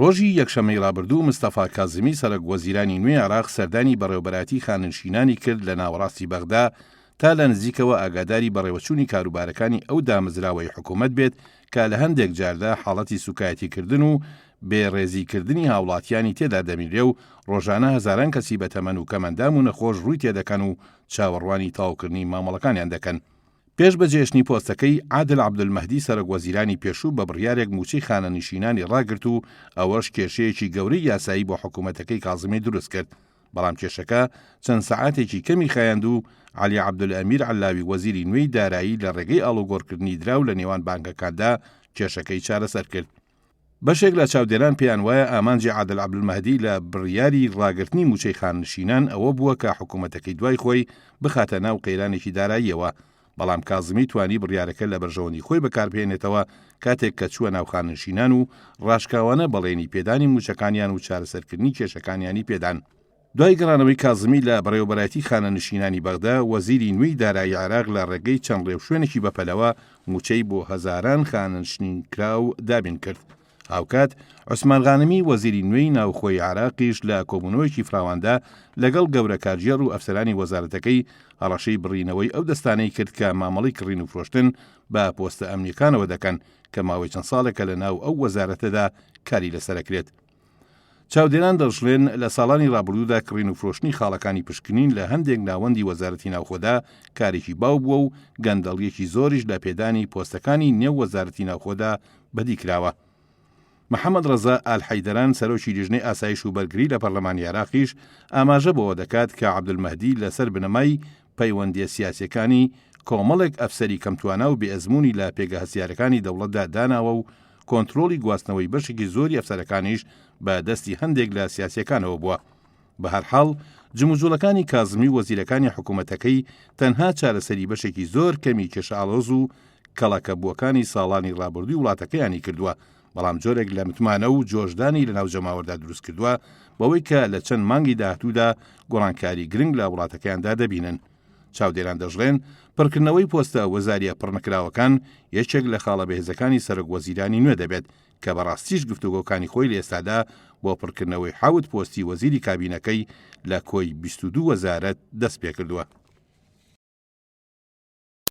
ڕۆژی یەکشەمەی ڕابردوو مستەفا کازمی سەرۆک وەزیرانی نوێی عێراق سەردانی بەڕێوەبەراتی خاننشینانی کرد لە ناوەڕاستی بەغدا تا لە نزیکەوە ئاگاداری بەڕێوەچوونی کاروبارەکانی ئەو دامەزراوەی حکوومەت بێت کە لە هەندێک جاردا حاڵەتی سوکایەتیکردن و بێڕێزیکردنی هاوڵاتیانی تێدا دەمیرێ و ڕۆژانە هەزاران کەسی بەتەمەن و کەمەندام و نەخۆش ڕووی تێدەکەن و چاوەڕوانی تاوکردنی مامەڵەکانیان دەکەن. پێش بەجێشتنی پۆستەکەی عادل عەبدولمەهدی سەرۆک وەزیرانی پێشوو بە بڕیارێک موچەی خانەنشینانی ڕاگرت و ئەوەش کێشەیەکی گەورەی یاسایی بۆ حکوومەتەکەی کازمی دروست کرد. بەڵام کێشەکە چەند سەعاتێکی کەمی خایاند و عەلی عەبدولئەمیر عەلاوی وەزیری نوێی دارایی لە ڕێگەی ئاڵوگۆڕکردنی دراو لە نێوان بانکەکاندا کێشەکەی چارەسەر کرد. بەشێک لە چاودێران پێیان وایە ئامانجی عادل عەبدولمەهدی لە بڕیاری ڕاگرتنی موچەی خاننشینان ئەوە بووە کە حکوومەتەکەی دوای خۆی بخاتە ناو قەیرانێکی داراییەوە، بەڵام کازمی توانی بڕیارەکە لە بەرژەوەندی خۆی بەکاربهێنێتەوە کاتێک کە چووە ناو خاننشینان و ڕاشکاوانە بەڵێنی پێدانی موچەکانیان و چارەسەرکردنی کێشەکانیانی پێدان. دوای گەڕانەوەی کازمی لە بەڕێوەبەراتی خانەنشینانی بەغدا، وەزیری نوێی دارایی عێراق لە ڕێگەی چەند ڕێوشوێنێکی بەپەلەوە موچەی بۆ هەزاران خانەنشینکراو دابین کرد. هاوکات عوسمان غانمی وەزیری نوێی ناوخۆی عێراقیش لە کۆبوونەوەیکی فراواندا لەگەڵ گەورە کارژێر و ئەفسەرانی وەزارەتەکەی هەڕەشەی بڕینەوەی ئەو دەستانەی کرد کە مامەڵەی کڕین و فرۆشتن بە پۆستە ئەمنیەکانەوە دەکەن کە ماوەی چەند ساڵێکە لە ناو ئەو وەزارەتەدا کاری لەسەرەکرێت. چاودێران دەڵژڵێن لە ساڵانی ڕابردوودا کڕین و فرۆشتنی خاڵەکانی پشکنین لە هەندێک ناوەندی وەزارەتی ناوخۆدا کارێکی باو بووە و گەندەڵیەکی زۆریش لە پێدانی پۆستەکانی نێو وەزارەتی ناوخۆدا بەدی کراوە. محەممەد ڕەزا ئالحەیدەران سەرۆکی لیژنەی ئاسایش و بەرگری لە پەرلەمانی عێراقیش ئاماژە بەوە دەکات کە عەبدولمەهدی لەسەر بنەمای پەیوەندیە سیاسیەکانی کۆمەڵێک ئەفسەری کەمتوانە و بێئەزموونی لە پێگە هەسیارەکانی دەوڵەتدا داناوە و کۆنتڕۆڵی گواستنەوەی بەشێکی زۆری ئەفسەرەکانیش بە دەستی هەندێک لە سیاسیەکانەوە بووە. بە هەرحاڵ جموجوڵەکانی کازمی وەزیرەکانی حکوومەتەکەی تەنها چارەسەری بەشێکی زۆر کەمی کێشەئاڵۆز و کەڵەکەبووەکانی ساڵانی ڕابردووی وڵاتەکەیانی کردووە، بەڵام جۆرێک لە متمانە و جۆشدانی لە ناو جەماوەردا دروست کردووە بەوەی کە لە چەند مانگی داهاتوودا گۆڕانکاری گرنگ لە وڵاتەکەیاندا دەبینن. چاودێران دەژڵێن پڕکردنەوەی پۆستە وەزاریە پڕنەکراوەکان یەکێک لە خاڵە بەهێزەکانی سەرۆک وەزیرانی نوێ دەبێت کە بەڕاستیش گفتوگۆکانی خۆی لە ئێستادا بۆ پڕکردنەوەی حاوت پۆستی وەزیری کابینەکەی لە کۆی 22 وەزارەت دەست پێ کردووە.